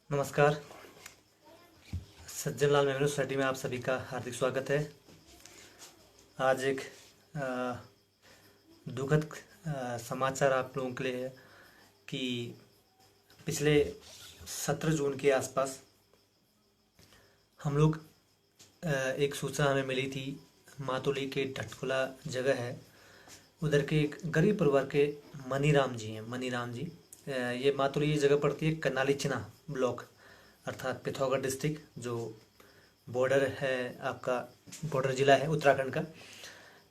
नमस्कार। सज्जन लाल memorial society में आप सभी का हार्दिक स्वागत है। आज एक दुखद समाचार आप लोगों के लिए है कि पिछले 17 जून के आसपास हम लोग एक सूचना हमें मिली थी। मातोली के टटकुला जगह है, उधर के एक गरीब परिवार के मनीराम जी हैं। मनीराम जी ये मातोली ये जगह पड़ती है कनालीचना ब्लॉक अर्थात पिथौरागढ़ डिस्ट्रिक्ट, जो बॉर्डर है, आपका बॉर्डर ज़िला है उत्तराखंड का।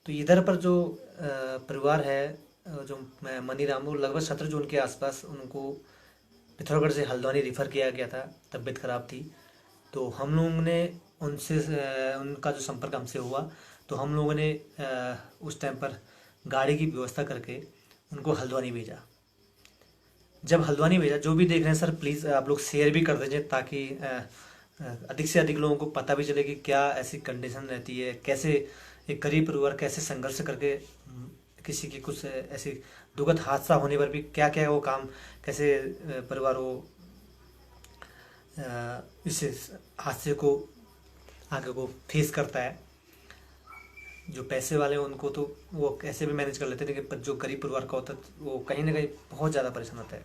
तो इधर पर जो परिवार है, जो मनीराम, वो लगभग 17 जून के आसपास उनको पिथौरागढ़ से हल्द्वानी रिफ़र किया गया था। तबीयत ख़राब थी, तो हम लोगों ने उनसे उनका जो संपर्क हमसे हुआ, तो हम लोगों ने उस टाइम पर गाड़ी की व्यवस्था करके उनको हल्द्वानी भेजा। जब हल्द्वानी भेजा, जो भी देख रहे हैं सर प्लीज़ आप लोग शेयर भी कर दीजिए, ताकि अधिक से अधिक लोगों को पता भी चले कि क्या ऐसी कंडीशन रहती है, कैसे एक गरीब परिवार कैसे संघर्ष करके किसी की कुछ ऐसी दुखद हादसा होने पर भी क्या क्या वो काम, कैसे परिवार वो इस हादसे को आगे को फेस करता है। जो पैसे वाले हैं उनको तो वो कैसे भी मैनेज कर लेते हैं, लेकिन जो गरीब परिवार का होता है वो कहीं ना कहीं बहुत ज़्यादा परेशान होता है।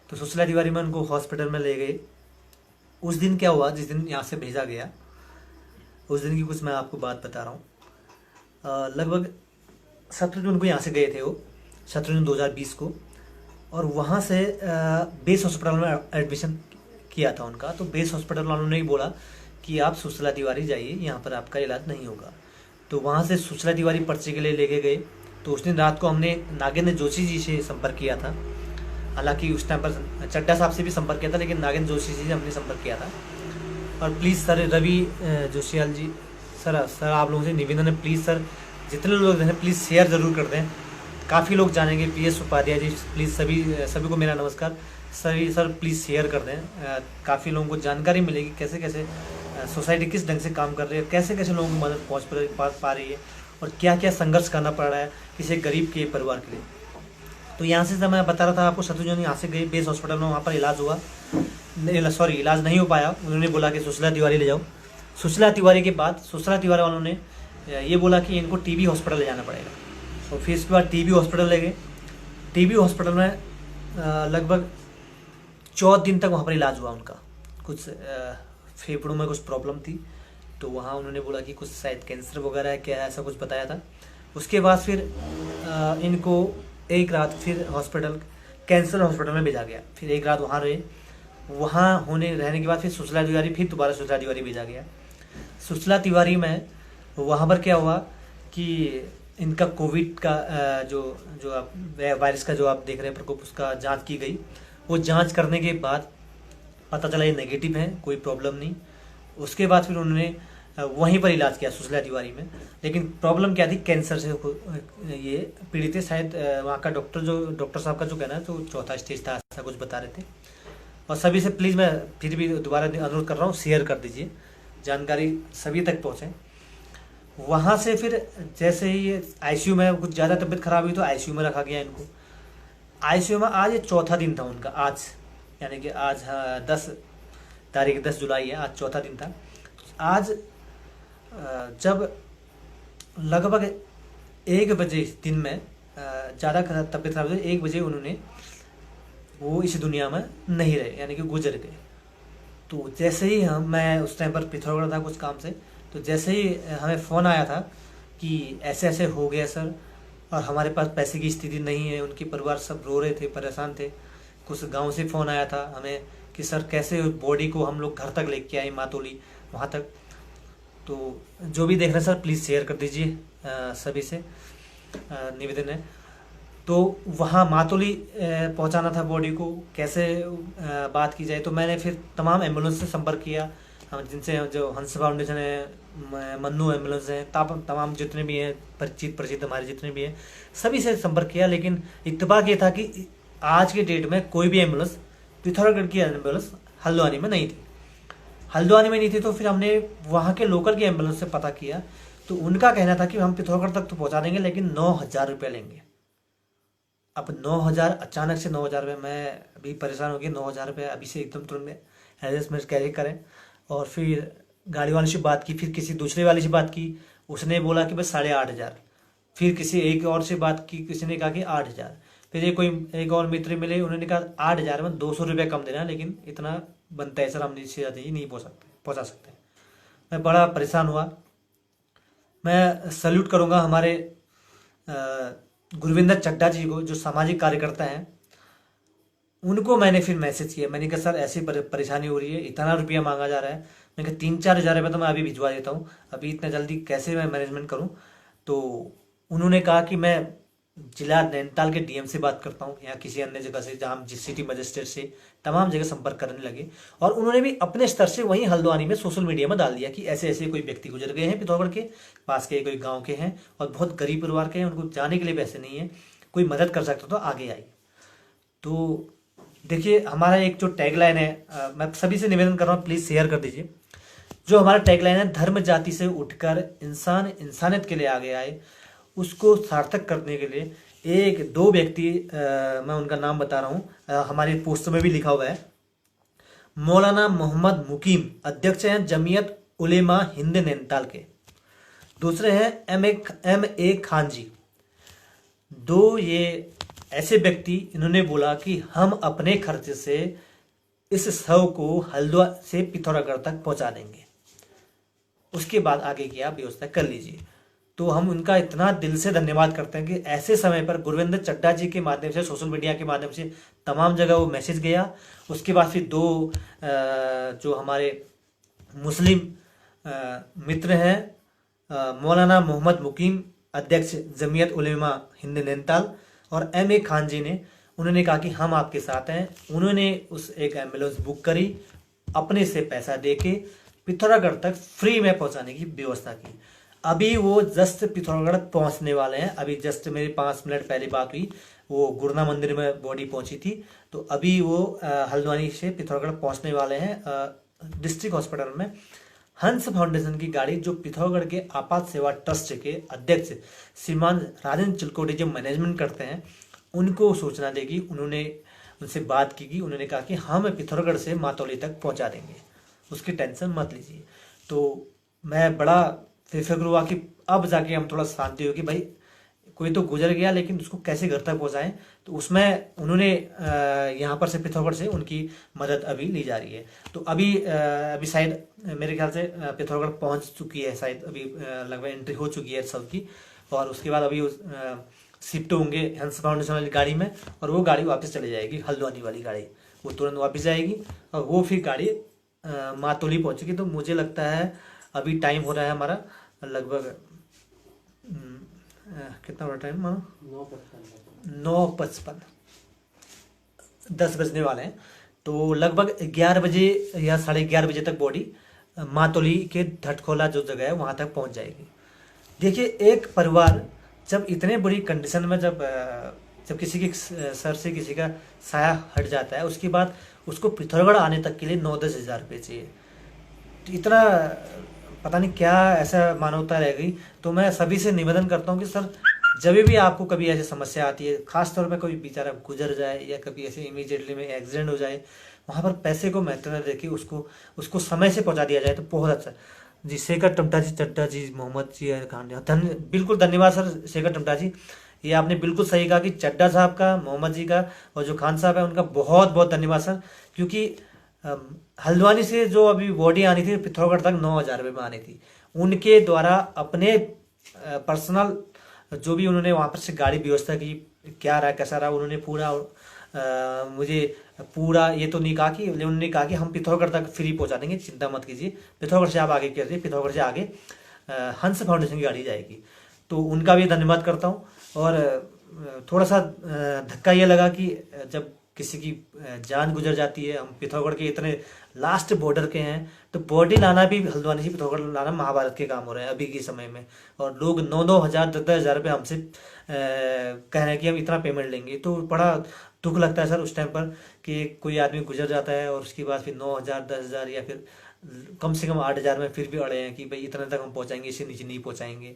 तो सुसला तिवारी में उनको हॉस्पिटल में ले गए। उस दिन क्या हुआ, जिस दिन यहाँ से भेजा गया, उस दिन की कुछ मैं आपको बात बता रहा हूँ। लगभग 17 जून को यहाँ से गए थे वो, 17 जून 2020 को, और वहाँ से बेस हॉस्पिटल में एडमिशन किया था उनका। तो बेस हॉस्पिटल वालों ने ही बोला कि आप सुसला तिवारी जाइए, यहाँ पर आपका इलाज नहीं होगा। तो वहाँ से सुसला तिवारी पर्चे के लिए लेके गए। तो उस दिन रात को हमने नागेंद्र जोशी जी से संपर्क किया था। हालांकि उस टाइम पर चड्डा साहब से भी संपर्क किया था, लेकिन नागेंद्र जोशी जी से हमने संपर्क किया था। और please sir Ravi Joshiyal ji, sir आप लोगों से निवेदन है, प्लीज़ सर जितने लोग हैं प्लीज़ शेयर ज़रूर कर दें। काफ़ी लोग जानेंगे। PS उपाध्याय जी, प्लीज़ सभी को मेरा नमस्कार। सभी सर प्लीज़ शेयर कर दें, काफ़ी लोगों को जानकारी मिलेगी कैसे कैसे सोसाइटी किस ढंग से काम कर रही है, कैसे कैसे लोगों को मदद पहुँच पा रही है, और क्या क्या संघर्ष करना पड़ रहा है किसी गरीब के परिवार के लिए। तो यहाँ से मैं बता रहा था आपको, 17 जून यहाँ से गए बेस हॉस्पिटल में, वहाँ पर इलाज हुआ, सॉरी इलाज नहीं हो पाया। उन्होंने बोला कि सुसला तिवारी ले जाओ। सुसला तिवारी के बाद सुसला तिवारी वालों ने ये बोला कि इनको TB हॉस्पिटल ले जाना पड़ेगा। और फिर इसके बाद TB हॉस्पिटल ले गए। TB हॉस्पिटल में लगभग 14 दिन तक वहाँ पर इलाज हुआ उनका। कुछ फेफड़ों में कुछ प्रॉब्लम थी, तो वहाँ उन्होंने बोला कि कुछ शायद कैंसर वगैरह है, क्या ऐसा कुछ बताया था। उसके बाद फिर इनको एक रात फिर हॉस्पिटल, कैंसर हॉस्पिटल में भेजा गया। फिर एक रात वहाँ रहे। वहाँ रहने के बाद फिर सुसला तिवारी, फिर दोबारा सुसला तिवारी भेजा गया। सुसला तिवारी में वहाँ पर क्या हुआ कि इनका कोविड का जो आप वायरस का जो आप देख रहे हैं प्रकोप, उसका जांच की गई। वो जांच करने के बाद पता चला ये नेगेटिव है, कोई प्रॉब्लम नहीं। उसके बाद फिर उन्होंने वहीं पर इलाज किया सुसला तिवारी में। लेकिन प्रॉब्लम क्या थी, कैंसर से ये पीड़ित थे। शायद वहाँ का डॉक्टर साहब का जो कहना है, तो 4था स्टेज था, ऐसा कुछ बता रहे थे। और सभी से प्लीज़ मैं फिर भी दोबारा अनुरोध कर रहा हूँ, शेयर कर दीजिए, जानकारी सभी तक पहुँचे। वहाँ से फिर जैसे ही ICU में कुछ ज़्यादा तबीयत खराब हुई, तो ICU में रखा गया इनको। ICU में आज ये 4था दिन था उनका, आज यानी कि आज 10 जुलाई है, आज 4था दिन था। आज जब लगभग 1 बजे दिन में ज़्यादा तबीयत खराब हुई, 1 बजे उन्होंने वो इस दुनिया में नहीं रहे, यानी कि गुजर गए। तो जैसे ही मैं उस टाइम पर पिथौरागढ़ था कुछ काम से, तो जैसे ही हमें फ़ोन आया था कि ऐसे ऐसे हो गया सर, और हमारे पास पैसे की स्थिति नहीं है। उनके परिवार सब रो रहे थे, परेशान थे। कुछ गांव से फ़ोन आया था हमें कि सर कैसे बॉडी को हम लोग घर तक लेके आए, मातोली वहाँ तक। तो जो भी देख रहे हैं सर प्लीज़ शेयर कर दीजिए, सभी से निवेदन है। तो वहाँ मातोली पहुँचाना था बॉडी को, कैसे बात की जाए। तो मैंने फिर तमाम एम्बुलेंस से संपर्क किया, हम जिनसे जो हंस फाउंडेशन है, मन्नू एम्बुलेंस है, तमाम जितने भी हैं परिचित हमारे जितने भी हैं, सभी से संपर्क किया। लेकिन इत्तेफाक ये था कि आज की डेट में कोई भी एम्बुलेंस, पिथौरागढ़ की एम्बुलेंस हल्द्वानी में नहीं थी। हल्द्वानी में नहीं थी, तो फिर हमने वहाँ के लोकल की एम्बुलेंस से पता किया। तो उनका कहना था कि हम पिथौरागढ़ तक तो पहुँचा देंगे, लेकिन 9,000 रुपये लेंगे। अब 9,000 अचानक से 9,000 रुपये, मैं अभी परेशान हो गया। 9,000 रुपये अभी से एकदम तुरंत एडजस्टमेंट कैसे करें। और फिर गाड़ी वाले से बात की, फिर किसी दूसरे वाले से बात की, उसने बोला कि बस 8,500। फिर किसी एक और से बात की, किसी ने कहा कि 8,000। फिर एक और मित्र मिले, उन्होंने कहा 8,000 में 200 रुपये कम देना, लेकिन इतना बनता है सर, हम इससे ज़्यादा ही नहीं पहुँचा सकते। मैं बड़ा परेशान हुआ। मैं सल्यूट करूंगा हमारे अ, गुरविंदर चड्ढा जी को, जो सामाजिक कार्यकर्ता हैं। उनको मैंने फिर मैसेज किया, मैंने कहा सर ऐसी परेशानी हो रही है, इतना रुपया मांगा जा रहा है। मैंने कहा 3-4 हज़ार रुपये तो मैं अभी भिजवा देता हूँ, अभी इतना जल्दी कैसे मैं मैनेजमेंट करूँ। तो उन्होंने कहा कि मैं जिला नैनीताल के डीएम से बात करता हूँ, या किसी अन्य जगह से, जहाँ जिस सिटी मजिस्ट्रेट से, तमाम जगह संपर्क करने लगे। और उन्होंने भी अपने स्तर से वहीं हल्द्वानी में सोशल मीडिया में डाल दिया कि ऐसे ऐसे कोई व्यक्ति गुजर गए हैं पिथौरागढ़ के पास के, कोई गाँव के हैं और बहुत गरीब परिवार के हैं, उनको जाने के लिए पैसे नहीं है, कोई मदद कर सकता तो आगे आइए। तो देखिए हमारा एक जो टैगलाइन है, मैं सभी से निवेदन कर रहा हूँ, प्लीज़ शेयर कर दीजिए। जो हमारा टैगलाइन है, धर्म जाति से उठकर इंसान इंसानियत के लिए आगे आए, उसको सार्थक करने के लिए एक दो व्यक्ति, मैं उनका नाम बता रहा हूँ, हमारी पोस्टर में भी लिखा हुआ है। मौलाना मोहम्मद मुकीम, अध्यक्ष हैं जमीयत उलेमा हिंद नैनीताल के। दूसरे हैं M.A. खान जी। दो ये ऐसे व्यक्ति, इन्होंने बोला कि हम अपने खर्चे से इस शव को हल्द्वानी से पिथौरागढ़ तक पहुंचा देंगे, उसके बाद आगे की आप व्यवस्था कर लीजिए। तो हम उनका इतना दिल से धन्यवाद करते हैं कि ऐसे समय पर गुरविंदर चड्ढा जी के माध्यम से, सोशल मीडिया के माध्यम से तमाम जगह वो मैसेज गया। उसके बाद फिर दो जो हमारे मुस्लिम मित्र हैं, मौलाना मोहम्मद मुकीम, अध्यक्ष जमीयत उलेमा हिंद नैनीताल, और M.A. खान जी ने, उन्होंने कहा कि हम आपके साथ हैं। उन्होंने उस एक एम्बुलेंस बुक करी, अपने से पैसा देके पिथौरागढ़ तक फ्री में पहुंचाने की व्यवस्था की। अभी वो जस्ट पिथौरागढ़ पहुंचने वाले हैं। अभी जस्ट मेरी 5 मिनट पहले बात हुई, वो गुरना मंदिर में बॉडी पहुंची थी, तो अभी वो हल्द्वानी से पिथौरागढ़ पहुंचने वाले हैं। डिस्ट्रिक्ट हॉस्पिटल में हंस फाउंडेशन की गाड़ी, जो पिथौरागढ़ के आपात सेवा ट्रस्ट के अध्यक्ष श्रीमान राजेंद्र चिलकोटी जो मैनेजमेंट करते हैं, उनको सूचना देगी। उन्होंने उनसे बात की, उन्होंने कहा कि हम पिथौरागढ़ से मातौली तक पहुंचा देंगे, उसकी टेंशन मत लीजिए। तो मैं बड़ा फिक्र हुआ कि अब जाके हम थोड़ा शांति हो कि भाई कोई तो गुजर गया, लेकिन उसको कैसे घर तक पहुंचाएं। तो उसमें उन्होंने यहाँ पर से पिथौरागढ़ से उनकी मदद अभी ली जा रही है। तो अभी शायद मेरे ख्याल से पिथौरागढ़ पहुंच चुकी है, शायद अभी लगभग एंट्री हो चुकी है सब की। और उसके बाद अभी शिफ्ट होंगे हंस फाउंडेशन वाली गाड़ी में, और वो गाड़ी वापस चली जाएगी, हल्द्वानी वाली गाड़ी वो तुरंत वापस जाएगी, और वो फिर गाड़ी मातोली पहुंचेगी। तो मुझे लगता है अभी टाइम हो रहा है हमारा लगभग कितना बड़ा टाइम मानो 9:55, 10 बजने वाले हैं। तो लगभग 11 बजे या 11:30 बजे तक बॉडी मातोली के धटखोला जो जगह है वहां तक पहुंच जाएगी। देखिए एक परिवार जब इतने बुरी कंडीशन में, जब किसी की सर से किसी का साया हट जाता है, उसके बाद उसको पिथौरागढ़ आने तक के लिए 9-10 हज़ार रुपये चाहिए। तो इतना पता नहीं क्या ऐसा मानवता रह गई। तो मैं सभी से निवेदन करता हूँ कि सर, जब भी आपको कभी ऐसी समस्या आती है, खास तौर पे कोई बेचारा गुजर जाए या कभी ऐसे इमीडिएटली में एक्सीडेंट हो जाए, वहाँ पर पैसे को महत्व न देके उसको समय से पहुँचा दिया जाए तो बहुत अच्छा। जी शेखर टमटा जी, चड्ढा जी, मोहम्मद जी, खान, बिल्कुल धन्यवाद सर शेखर टमटा जी। ये आपने बिल्कुल सही कहा कि चड्ढा साहब का, मोहम्मद जी का और जो खान साहब है उनका बहुत बहुत धन्यवाद सर। क्योंकि हल्द्वानी से जो अभी बॉडी आनी थी पिथौरागढ़ तक 9,000 रुपये में आनी थी, उनके द्वारा अपने पर्सनल जो भी उन्होंने वहाँ पर से गाड़ी व्यवस्था की, क्या रहा कैसा रहा, उन्होंने पूरा मुझे पूरा ये तो नहीं कहा कि, उन्होंने कहा कि हम पिथौरागढ़ तक फ्री पहुँचा देंगे, चिंता मत कीजिए, पिथौरागढ़ से आप आगे करिए, पिथौरागढ़ से आगे हंस फाउंडेशन की गाड़ी जाएगी। तो उनका भी धन्यवाद करता हूँ। और थोड़ा सा धक्का ये लगा कि जब किसी की जान गुजर जाती है, हम पिथौरागढ़ के इतने लास्ट बॉर्डर के हैं, तो बॉडी लाना भी हल्द्वानी से पिथौरागढ़ लाना महाभारत के काम हो रहे हैं अभी के समय में। और लोग 9-9 हज़ार 10-10 हज़ार रुपये हमसे कह रहे हैं कि हम इतना पेमेंट लेंगे। तो बड़ा दुख लगता है सर उस टाइम पर कि कोई आदमी गुजर जाता है और उसके बाद फिर 9,000 10,000 या फिर कम से कम 8,000 में फिर भी अड़े हैं कि भाई इतना तक हम पहुँचाएंगे, इससे नीचे नहीं पहुँचाएंगे।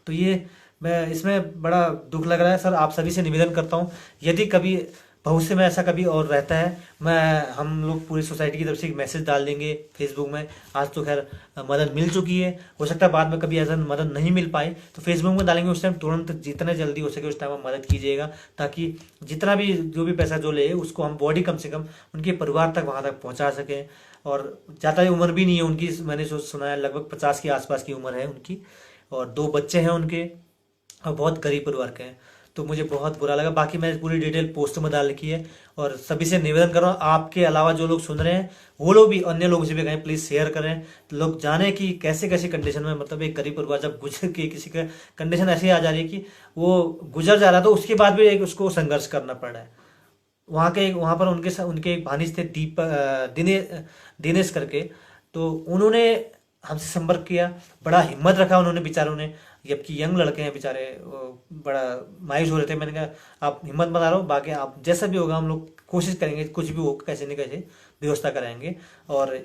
तो ये मैं इसमें बड़ा दुख लग रहा है सर। आप सभी से निवेदन करता हूँ, यदि कभी भविष्य में ऐसा कभी और रहता है, मैं हम लोग पूरी सोसाइटी की तरफ से एक मैसेज डाल देंगे फेसबुक में। आज तो खैर मदद मिल चुकी है, हो सकता है बाद में कभी ऐसा मदद नहीं मिल पाए तो फेसबुक में डालेंगे। उस टाइम तुरंत जितने जल्दी हो सके उस टाइम आप मदद कीजिएगा, ताकि जितना भी जो भी पैसा जो ले उसको हम बॉडी कम से कम उनके परिवार तक वहां तक पहुंचा सकें। और ज़्यादा उम्र भी नहीं है उनकी, मैंने सुना है लगभग 50 के आसपास की उम्र है उनकी, और 2 बच्चे हैं उनके, और बहुत गरीब परिवार के हैं। तो मुझे बहुत बुरा लगा। बाकी मैंने पूरी डिटेल पोस्ट में डाल रखी है, और सभी से निवेदन कर रहा हूँ, आपके अलावा जो लोग सुन रहे हैं वो लोग भी अन्य लोगों से भी कहें, प्लीज़ शेयर करें, तो लोग जाने कि कैसे कैसे कंडीशन में, मतलब एक गरीब परिवार जब गुजर के किसी का कंडीशन ऐसी आ जा रही है कि वो गुजर जा रहा है, तो उसके बाद भी एक उसको संघर्ष करना पड़ रहा है। वहाँ पर उनके एक भानिज थे दिनेश करके, तो उन्होंने हमसे संपर्क किया, बड़ा हिम्मत रखा उन्होंने बेचारों ने, जबकि यंग लड़के हैं बेचारे, वो बड़ा मायूस हो रहे थे। मैंने कहा आप हिम्मत बना रहे हो, बाकी आप जैसा भी होगा हम लोग कोशिश करेंगे, कुछ भी हो कैसे न कैसे व्यवस्था कराएंगे। और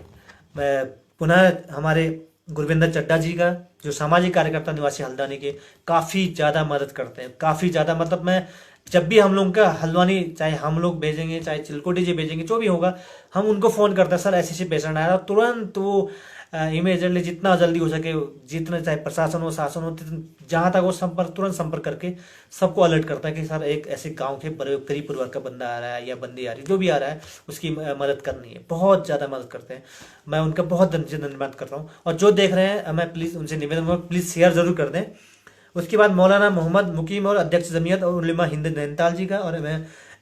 मैं पुनः हमारे गुरविंदर चड्डा जी का, जो सामाजिक कार्यकर्ता निवासी हल्द्वानी के, काफ़ी ज़्यादा मदद करते हैं, काफ़ी ज़्यादा, मतलब मैं जब भी हम लोग का हल्द्वानी, चाहे हम लोग भेजेंगे चाहे चिलकोटी जी भेजेंगे, जो भी होगा हम उनको फ़ोन करते हैं, सर ऐसे ऐसे पेशेंट आया, तुरंत वो इमीडिएटली जितना जल्दी हो सके, जितना चाहे प्रशासन हो शासन हो, जहाँ तक वो तुरंत संपर्क करके सबको अलर्ट करता है कि सर एक ऐसे गांव के बड़े गरीब परिवार का बंदा आ रहा है या बंदी आ रही है, जो भी आ रहा है उसकी मदद करनी है। बहुत ज़्यादा मदद करते हैं, मैं उनका बहुत धन्यवाद करता हूँ। और जो देख रहे हैं, मैं प्लीज़ उनसे निवेदन करूँगा, प्लीज़ शेयर जरूर कर दें। उसके बाद मौलाना मोहम्मद मुकीम और अध्यक्ष जमीयत और उलमा हिंद नैनीताल जी का, और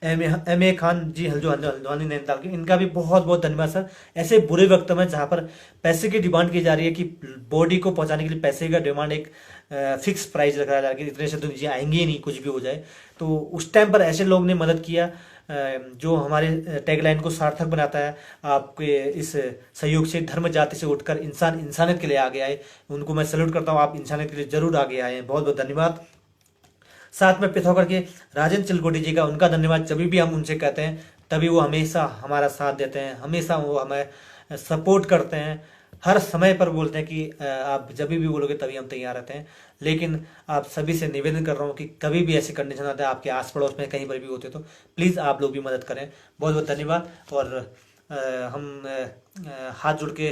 एम ए खान जी हल्द्वानी नैनीताल के, इनका भी बहुत बहुत धन्यवाद सर। ऐसे बुरे वक्त में जहाँ पर पैसे की डिमांड की जा रही है कि बॉडी को पहुँचाने के लिए पैसे का डिमांड, एक फिक्स प्राइस रखा जा रहा है कि इतने से तो नीचे आएंगे ही नहीं, कुछ भी हो जाए, तो उस टाइम पर ऐसे लोग ने मदद किया, जो हमारे टैगलाइन को सार्थक बनाता है। आपके इस सहयोग से धर्म जाति से उठकर इंसान इंसानियत के लिए आगे आए, उनको मैं सैल्यूट करता हूँ। आप इंसानियत के लिए जरूर आगे आए हैं, बहुत बहुत धन्यवाद। साथ में पिथौरागढ़ के राजेंद्र चिलकोटी जी का, उनका धन्यवाद। जब भी हम उनसे कहते हैं तभी वो हमेशा हमारा साथ देते हैं, हमेशा वो हमें सपोर्ट करते हैं, हर समय पर बोलते हैं कि आप जब भी बोलोगे तभी हम तैयार रहते हैं। लेकिन आप सभी से निवेदन कर रहा हूँ कि कभी भी ऐसी कंडीशन आते हैं आपके आस पड़ोस में कहीं पर भी होते तो प्लीज़ आप लोग भी मदद करें। बहुत बहुत धन्यवाद। और हम हाथ जोड़ के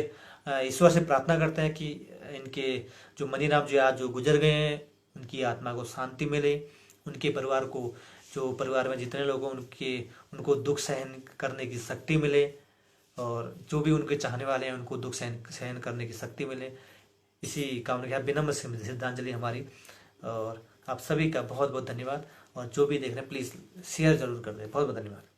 ईश्वर से प्रार्थना करते हैं कि इनके जो मनीराम जी आज जो गुजर गए हैं, उनकी आत्मा को शांति मिले, उनके परिवार को, जो परिवार में जितने लोग हैं उनको दुख सहन करने की शक्ति मिले, और जो भी उनके चाहने वाले हैं उनको दुख सहन करने की शक्ति मिले। इसी कामना के विनम्र श्रद्धांजलि हमारी। और आप सभी का बहुत बहुत धन्यवाद। और जो भी देख रहे हैं प्लीज़ शेयर जरूर कर दें। बहुत बहुत धन्यवाद।